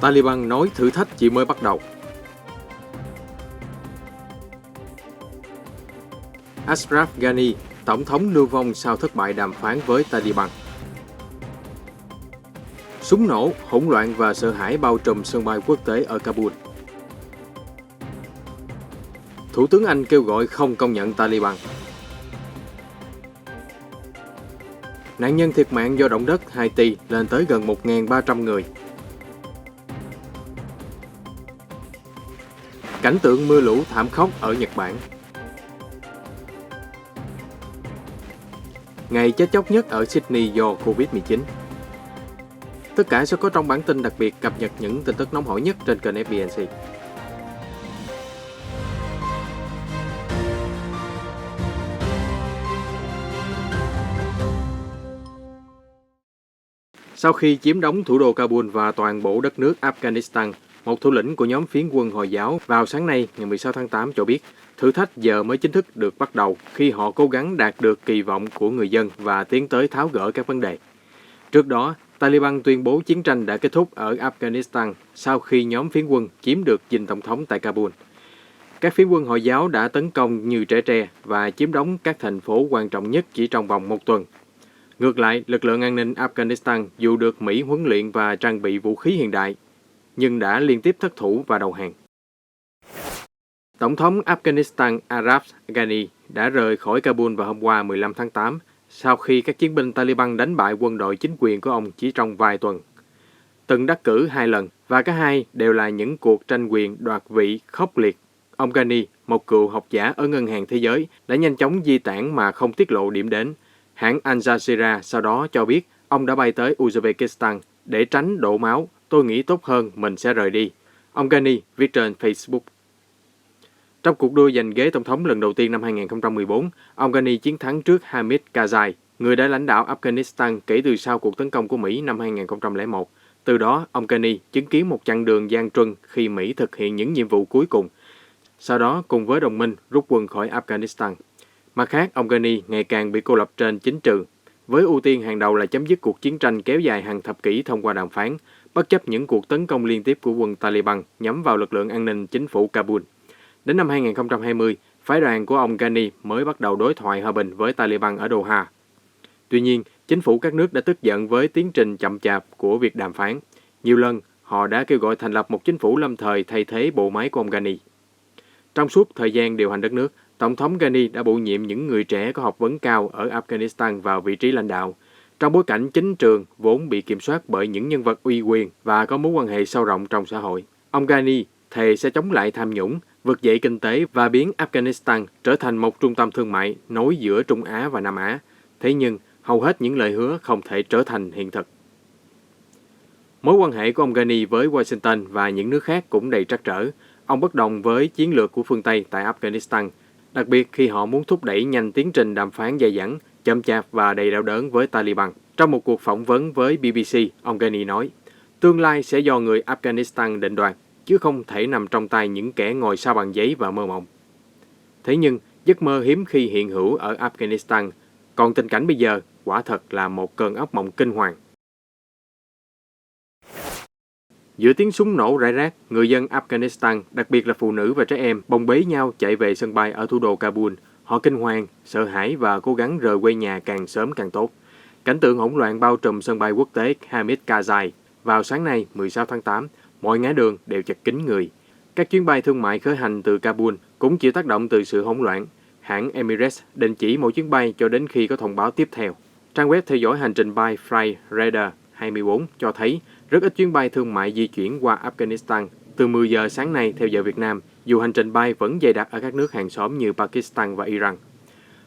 Taliban nói thử thách chỉ mới bắt đầu. Ashraf Ghani, tổng thống lưu vong sau thất bại đàm phán với Taliban. Súng nổ, hỗn loạn và sợ hãi bao trùm sân bay quốc tế ở Kabul. Thủ tướng Anh kêu gọi không công nhận Taliban. Nạn nhân thiệt mạng do động đất Haiti lên tới gần 1.300 người. Cảnh tượng mưa lũ thảm khốc ở Nhật Bản. Ngày chết chóc nhất ở Sydney do Covid-19. Tất cả sẽ có trong bản tin đặc biệt cập nhật những tin tức nóng hổi nhất trên kênh FBNC. Sau khi chiếm đóng thủ đô Kabul và toàn bộ đất nước Afghanistan, một thủ lĩnh của nhóm phiến quân Hồi giáo vào sáng nay ngày 16 tháng 8 cho biết thử thách giờ mới chính thức được bắt đầu khi họ cố gắng đạt được kỳ vọng của người dân và tiến tới tháo gỡ các vấn đề. Trước đó, Taliban tuyên bố chiến tranh đã kết thúc ở Afghanistan sau khi nhóm phiến quân chiếm được dinh tổng thống tại Kabul. Các phiến quân Hồi giáo đã tấn công như trẻ tre và chiếm đóng các thành phố quan trọng nhất chỉ trong vòng một tuần. Ngược lại, lực lượng an ninh Afghanistan dù được Mỹ huấn luyện và trang bị vũ khí hiện đại, nhưng đã liên tiếp thất thủ và đầu hàng. Tổng thống Afghanistan Ashraf Ghani đã rời khỏi Kabul vào hôm qua 15 tháng 8 sau khi các chiến binh Taliban đánh bại quân đội chính quyền của ông chỉ trong vài tuần. Từng đắc cử 2 lần và cả hai đều là những cuộc tranh quyền đoạt vị khốc liệt. Ông Ghani, một cựu học giả ở Ngân hàng Thế giới, đã nhanh chóng di tản mà không tiết lộ điểm đến. Hãng Al Jazeera sau đó cho biết ông đã bay tới Uzbekistan để tránh đổ máu. Tôi nghĩ tốt hơn mình sẽ rời đi. Ông Ghani viết trên Facebook. Trong cuộc đua giành ghế tổng thống lần đầu tiên năm 2014, ông Ghani chiến thắng trước Hamid Karzai, người đã lãnh đạo Afghanistan kể từ sau cuộc tấn công của Mỹ năm 2001. Từ đó, ông Ghani chứng kiến một chặng đường gian truân khi Mỹ thực hiện những nhiệm vụ cuối cùng. Sau đó, cùng với đồng minh, rút quân khỏi Afghanistan. Mặt khác, ông Ghani ngày càng bị cô lập trên chính trường, với ưu tiên hàng đầu là chấm dứt cuộc chiến tranh kéo dài hàng thập kỷ thông qua đàm phán, bất chấp những cuộc tấn công liên tiếp của quân Taliban nhắm vào lực lượng an ninh chính phủ Kabul. Đến năm 2020, phái đoàn của ông Ghani mới bắt đầu đối thoại hòa bình với Taliban ở Doha. Tuy nhiên, chính phủ các nước đã tức giận với tiến trình chậm chạp của việc đàm phán. Nhiều lần, họ đã kêu gọi thành lập một chính phủ lâm thời thay thế bộ máy của ông Ghani. Trong suốt thời gian điều hành đất nước, Tổng thống Ghani đã bổ nhiệm những người trẻ có học vấn cao ở Afghanistan vào vị trí lãnh đạo, trong bối cảnh chính trường vốn bị kiểm soát bởi những nhân vật uy quyền và có mối quan hệ sâu rộng trong xã hội. Ông Ghani thề sẽ chống lại tham nhũng, vực dậy kinh tế và biến Afghanistan trở thành một trung tâm thương mại nối giữa Trung Á và Nam Á. Thế nhưng, hầu hết những lời hứa không thể trở thành hiện thực. Mối quan hệ của ông Ghani với Washington và những nước khác cũng đầy trắc trở. Ông bất đồng với chiến lược của phương Tây tại Afghanistan, đặc biệt khi họ muốn thúc đẩy nhanh tiến trình đàm phán dai dẳng, chậm chạp và đầy đau đớn với Taliban. Trong một cuộc phỏng vấn với BBC, ông Ghani nói, tương lai sẽ do người Afghanistan định đoạt, chứ không thể nằm trong tay những kẻ ngồi sau bàn giấy và mơ mộng. Thế nhưng, giấc mơ hiếm khi hiện hữu ở Afghanistan, còn tình cảnh bây giờ quả thật là một cơn ác mộng kinh hoàng. Giữa tiếng súng nổ rải rác, người dân Afghanistan, đặc biệt là phụ nữ và trẻ em, bồng bế nhau chạy về sân bay ở thủ đô Kabul. Họ kinh hoàng, sợ hãi và cố gắng rời quê nhà càng sớm càng tốt. Cảnh tượng hỗn loạn bao trùm sân bay quốc tế Hamid Karzai. Vào sáng nay, 16 tháng 8, mọi ngã đường đều chật kín người. Các chuyến bay thương mại khởi hành từ Kabul cũng chịu tác động từ sự hỗn loạn. Hãng Emirates đình chỉ mỗi chuyến bay cho đến khi có thông báo tiếp theo. Trang web theo dõi hành trình bay Flyradar 24 cho thấy rất ít chuyến bay thương mại di chuyển qua Afghanistan từ 10 giờ sáng nay theo giờ Việt Nam, dù hành trình bay vẫn dày đặc ở các nước hàng xóm như Pakistan và Iran.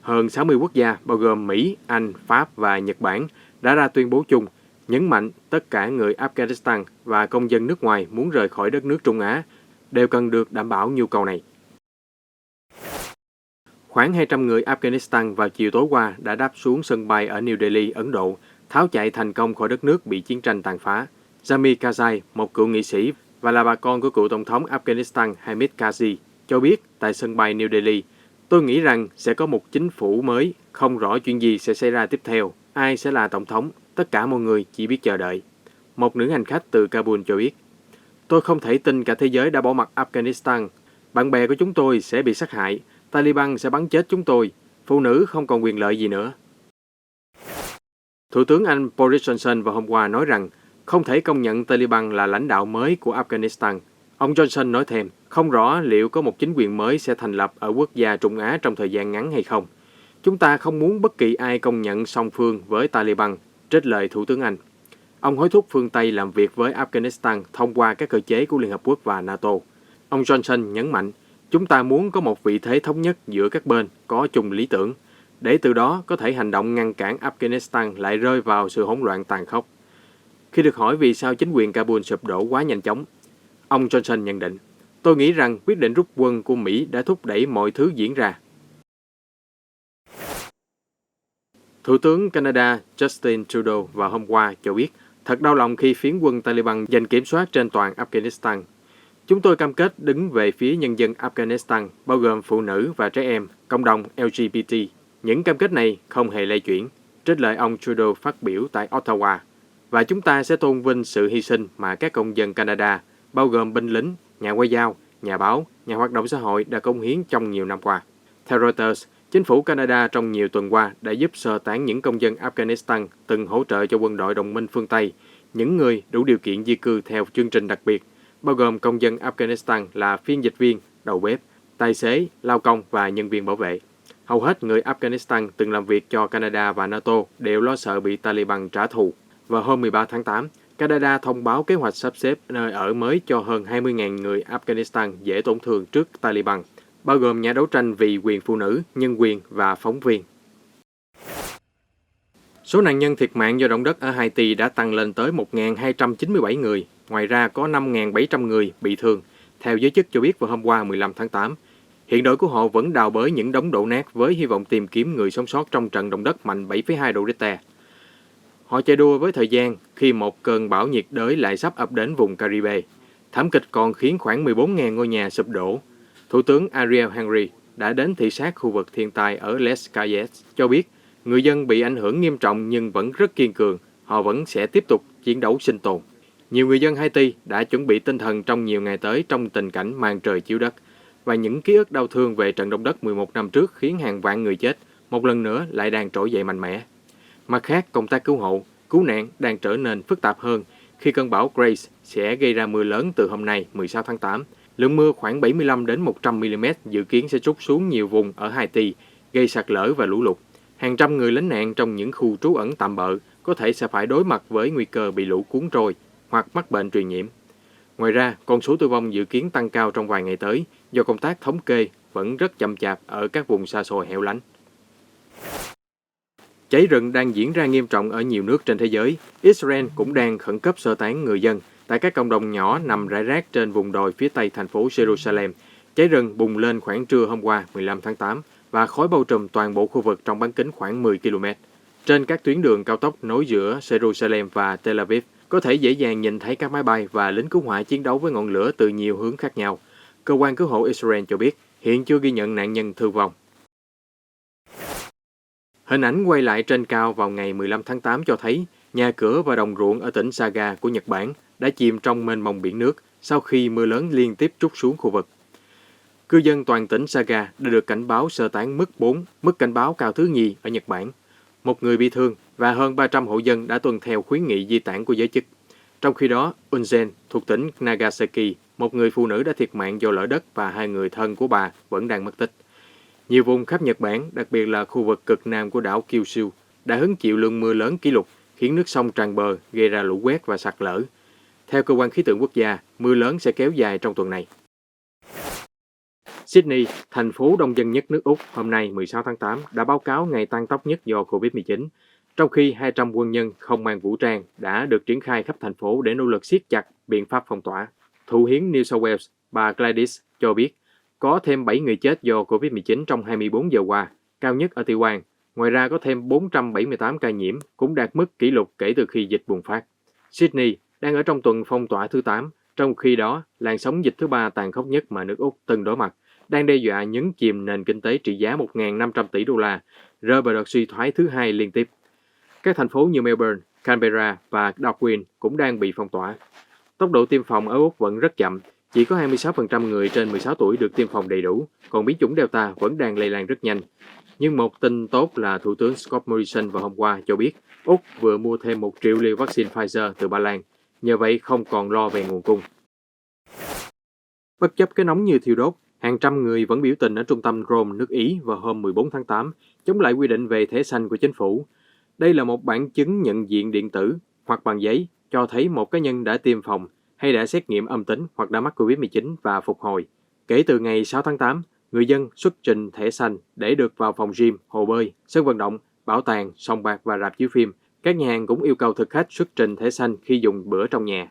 Hơn 60 quốc gia, bao gồm Mỹ, Anh, Pháp và Nhật Bản, đã ra tuyên bố chung, nhấn mạnh tất cả người Afghanistan và công dân nước ngoài muốn rời khỏi đất nước Trung Á đều cần được đảm bảo nhu cầu này. Khoảng 200 người Afghanistan vào chiều tối qua đã đáp xuống sân bay ở New Delhi, Ấn Độ, tháo chạy thành công khỏi đất nước bị chiến tranh tàn phá. Jamil Karzai, một cựu nghị sĩ và là bà con của cựu tổng thống Afghanistan Hamid Karzai, cho biết tại sân bay New Delhi, tôi nghĩ rằng sẽ có một chính phủ mới, không rõ chuyện gì sẽ xảy ra tiếp theo, ai sẽ là tổng thống, tất cả mọi người chỉ biết chờ đợi. Một nữ hành khách từ Kabul cho biết. Tôi không thể tin cả thế giới đã bỏ mặc Afghanistan. Bạn bè của chúng tôi sẽ bị sát hại. Taliban sẽ bắn chết chúng tôi. Phụ nữ không còn quyền lợi gì nữa. Thủ tướng Anh Boris Johnson vào hôm qua nói rằng không thể công nhận Taliban là lãnh đạo mới của Afghanistan. Ông Johnson nói thêm, không rõ liệu có một chính quyền mới sẽ thành lập ở quốc gia Trung Á trong thời gian ngắn hay không. Chúng ta không muốn bất kỳ ai công nhận song phương với Taliban, trích lời Thủ tướng Anh. Ông hối thúc phương Tây làm việc với Afghanistan thông qua các cơ chế của Liên Hợp Quốc và NATO. Ông Johnson nhấn mạnh, chúng ta muốn có một vị thế thống nhất giữa các bên có chung lý tưởng, để từ đó có thể hành động ngăn cản Afghanistan lại rơi vào sự hỗn loạn tàn khốc. Khi được hỏi vì sao chính quyền Kabul sụp đổ quá nhanh chóng, ông Johnson nhận định, tôi nghĩ rằng quyết định rút quân của Mỹ đã thúc đẩy mọi thứ diễn ra. Thủ tướng Canada Justin Trudeau vào hôm qua cho biết, thật đau lòng khi phiến quân Taliban giành kiểm soát trên toàn Afghanistan. Chúng tôi cam kết đứng về phía nhân dân Afghanistan, bao gồm phụ nữ và trẻ em, cộng đồng LGBT. Những cam kết này không hề lay chuyển, trích lời ông Trudeau phát biểu tại Ottawa. Và chúng ta sẽ tôn vinh sự hy sinh mà các công dân Canada, bao gồm binh lính, nhà ngoại giao, nhà báo, nhà hoạt động xã hội đã cống hiến trong nhiều năm qua. Theo Reuters, chính phủ Canada trong nhiều tuần qua đã giúp sơ tán những công dân Afghanistan từng hỗ trợ cho quân đội đồng minh phương Tây, những người đủ điều kiện di cư theo chương trình đặc biệt, bao gồm công dân Afghanistan là phiên dịch viên, đầu bếp, tài xế, lao công và nhân viên bảo vệ. Hầu hết người Afghanistan từng làm việc cho Canada và NATO đều lo sợ bị Taliban trả thù. Vào hôm 13 tháng 8, Canada thông báo kế hoạch sắp xếp nơi ở mới cho hơn 20.000 người Afghanistan dễ tổn thương trước Taliban, bao gồm nhà đấu tranh vì quyền phụ nữ, nhân quyền và phóng viên. Số nạn nhân thiệt mạng do động đất ở Haiti đã tăng lên tới 1.297 người, ngoài ra có 5.700 người bị thương, theo giới chức cho biết vào hôm qua 15 tháng 8. Hiện đội của họ vẫn đào bới những đống đổ nát với hy vọng tìm kiếm người sống sót trong trận động đất mạnh 7,2 độ Richter. Họ chạy đua với thời gian khi một cơn bão nhiệt đới lại sắp ập đến vùng Caribe. Thảm kịch còn khiến khoảng 14.000 ngôi nhà sụp đổ. Thủ tướng Ariel Henry đã đến thị sát khu vực thiên tai ở Les Cayes, cho biết người dân bị ảnh hưởng nghiêm trọng nhưng vẫn rất kiên cường, họ vẫn sẽ tiếp tục chiến đấu sinh tồn. Nhiều người dân Haiti đã chuẩn bị tinh thần trong nhiều ngày tới trong tình cảnh màn trời chiếu đất, và những ký ức đau thương về trận động đất 11 năm trước khiến hàng vạn người chết, một lần nữa lại đang trỗi dậy mạnh mẽ. Mặt khác, công tác cứu hộ, cứu nạn đang trở nên phức tạp hơn khi cơn bão Grace sẽ gây ra mưa lớn từ hôm nay 16 tháng 8. Lượng mưa khoảng 75 đến 100 mm dự kiến sẽ trút xuống nhiều vùng ở Haiti, gây sạt lở và lũ lụt. Hàng trăm người lánh nạn trong những khu trú ẩn tạm bợ có thể sẽ phải đối mặt với nguy cơ bị lũ cuốn trôi hoặc mắc bệnh truyền nhiễm. Ngoài ra, con số tử vong dự kiến tăng cao trong vài ngày tới do công tác thống kê vẫn rất chậm chạp ở các vùng xa xôi hẻo lánh. Cháy rừng đang diễn ra nghiêm trọng ở nhiều nước trên thế giới. Israel cũng đang khẩn cấp sơ tán người dân tại các cộng đồng nhỏ nằm rải rác trên vùng đồi phía tây thành phố Jerusalem. Cháy rừng bùng lên khoảng trưa hôm qua 15 tháng 8 và khói bao trùm toàn bộ khu vực trong bán kính khoảng 10 km. Trên các tuyến đường cao tốc nối giữa Jerusalem và Tel Aviv, có thể dễ dàng nhìn thấy các máy bay và lính cứu hỏa chiến đấu với ngọn lửa từ nhiều hướng khác nhau. Cơ quan cứu hộ Israel cho biết hiện chưa ghi nhận nạn nhân thương vong. Hình ảnh quay lại trên cao vào ngày 15 tháng 8 cho thấy nhà cửa và đồng ruộng ở tỉnh Saga của Nhật Bản đã chìm trong mênh mông biển nước sau khi mưa lớn liên tiếp trút xuống khu vực. Cư dân toàn tỉnh Saga đã được cảnh báo sơ tán mức 4, mức cảnh báo cao thứ nhì ở Nhật Bản. Một người bị thương và hơn 300 hộ dân đã tuân theo khuyến nghị di tản của giới chức. Trong khi đó, Unzen thuộc tỉnh Nagasaki, một người phụ nữ đã thiệt mạng do lở đất và 2 người thân của bà vẫn đang mất tích. Nhiều vùng khắp Nhật Bản, đặc biệt là khu vực cực nam của đảo Kyushu, đã hứng chịu lượng mưa lớn kỷ lục, khiến nước sông tràn bờ, gây ra lũ quét và sạt lở. Theo cơ quan khí tượng quốc gia, mưa lớn sẽ kéo dài trong tuần này. Sydney, thành phố đông dân nhất nước Úc, hôm nay 16 tháng 8 đã báo cáo ngày tăng tốc nhất do Covid-19, trong khi 200 quân nhân không mang vũ trang đã được triển khai khắp thành phố để nỗ lực siết chặt biện pháp phong tỏa. Thủ hiến New South Wales, bà Gladys cho biết, có thêm 7 người chết do Covid-19 trong 24 giờ qua, cao nhất ở Tiểu bang. Ngoài ra có thêm 478 ca nhiễm, cũng đạt mức kỷ lục kể từ khi dịch bùng phát. Sydney đang ở trong tuần phong tỏa thứ 8, trong khi đó, làn sóng dịch thứ 3 tàn khốc nhất mà nước Úc từng đối mặt, đang đe dọa nhấn chìm nền kinh tế trị giá 1.500 tỷ đô la, rơi vào đợt suy thoái thứ 2 liên tiếp. Các thành phố như Melbourne, Canberra và Darwin cũng đang bị phong tỏa. Tốc độ tiêm phòng ở Úc vẫn rất chậm, chỉ có 26% người trên 16 tuổi được tiêm phòng đầy đủ, còn biến chủng Delta vẫn đang lây lan rất nhanh. Nhưng một tin tốt là Thủ tướng Scott Morrison vào hôm qua cho biết Úc vừa mua thêm 1 triệu liều vaccine Pfizer từ Ba Lan, nhờ vậy không còn lo về nguồn cung. Bất chấp cái nóng như thiêu đốt, hàng trăm người vẫn biểu tình ở trung tâm Rome, nước Ý vào hôm 14 tháng 8, chống lại quy định về thẻ xanh của chính phủ. Đây là một bản chứng nhận diện điện tử hoặc bằng giấy cho thấy một cá nhân đã tiêm phòng hay đã xét nghiệm âm tính hoặc đã mắc COVID-19 và phục hồi. Kể từ ngày 6 tháng 8, người dân xuất trình thẻ xanh để được vào phòng gym, hồ bơi, sân vận động, bảo tàng, sòng bạc và rạp chiếu phim. Các nhà hàng cũng yêu cầu thực khách xuất trình thẻ xanh khi dùng bữa trong nhà.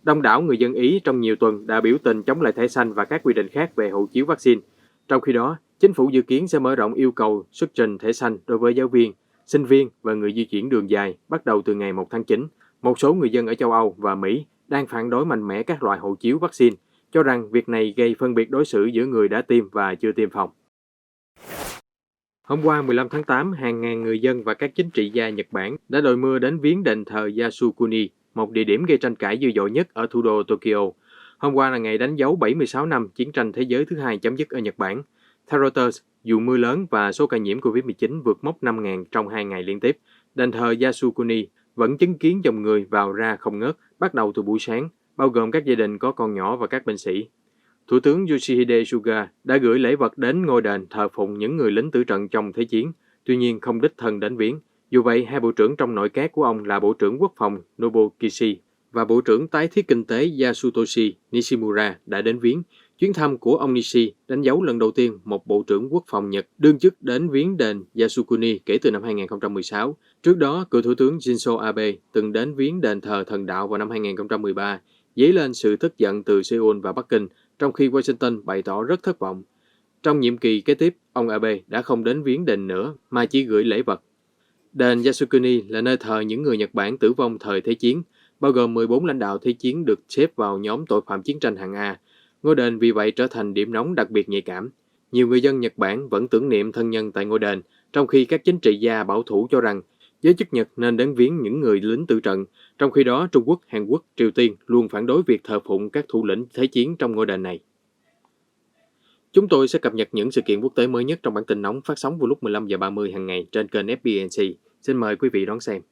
Đông đảo người dân Ý trong nhiều tuần đã biểu tình chống lại thẻ xanh và các quy định khác về hộ chiếu vaccine. Trong khi đó, chính phủ dự kiến sẽ mở rộng yêu cầu xuất trình thẻ xanh đối với giáo viên, sinh viên và người di chuyển đường dài bắt đầu từ ngày 1 tháng 9. Một số người dân ở châu Âu và Mỹ đang phản đối mạnh mẽ các loại hộ chiếu vaccine, cho rằng việc này gây phân biệt đối xử giữa người đã tiêm và chưa tiêm phòng. Hôm qua 15 tháng 8, hàng ngàn người dân và các chính trị gia Nhật Bản đã đội mưa đến viếng đền thờ Yasukuni, một địa điểm gây tranh cãi dữ dội nhất ở thủ đô Tokyo. Hôm qua là ngày đánh dấu 76 năm chiến tranh thế giới thứ hai chấm dứt ở Nhật Bản. Theo Reuters, dù mưa lớn và số ca nhiễm COVID-19 vượt mốc 5.000 trong 2 ngày liên tiếp, đền thờ Yasukuni vẫn chứng kiến dòng người vào ra không ngớt bắt đầu từ buổi sáng, bao gồm các gia đình có con nhỏ và các binh sĩ. Thủ tướng Yoshihide Suga đã gửi lễ vật đến ngôi đền thờ phụng những người lính tử trận trong Thế chiến, tuy nhiên không đích thân đến viếng. Dù vậy, hai bộ trưởng trong nội các của ông là Bộ trưởng Quốc phòng Nobuo Kishi và Bộ trưởng Tái thiết Kinh tế Yasutoshi Nishimura đã đến viếng. Chuyến thăm của ông Nishi đánh dấu lần đầu tiên một Bộ trưởng Quốc phòng Nhật đương chức đến viếng đền Yasukuni kể từ năm 2016. Trước đó, cựu Thủ tướng Shinzo Abe từng đến viếng đền thờ thần đạo vào năm 2013, dấy lên sự tức giận từ Seoul và Bắc Kinh, trong khi Washington bày tỏ rất thất vọng. Trong nhiệm kỳ kế tiếp, ông Abe đã không đến viếng đền nữa mà chỉ gửi lễ vật. Đền Yasukuni là nơi thờ những người Nhật Bản tử vong thời Thế chiến, bao gồm 14 lãnh đạo Thế chiến được xếp vào nhóm tội phạm chiến tranh hạng A. Ngôi đền vì vậy trở thành điểm nóng đặc biệt nhạy cảm. Nhiều người dân Nhật Bản vẫn tưởng niệm thân nhân tại ngôi đền, trong khi các chính trị gia bảo thủ cho rằng giới chức Nhật nên đến viếng những người lính tử trận. Trong khi đó, Trung Quốc, Hàn Quốc, Triều Tiên luôn phản đối việc thờ phụng các thủ lĩnh Thế chiến trong ngôi đền này. Chúng tôi sẽ cập nhật những sự kiện quốc tế mới nhất trong bản tin nóng phát sóng vào lúc 15:30 hàng ngày trên kênh FBNC. Xin mời quý vị đón xem.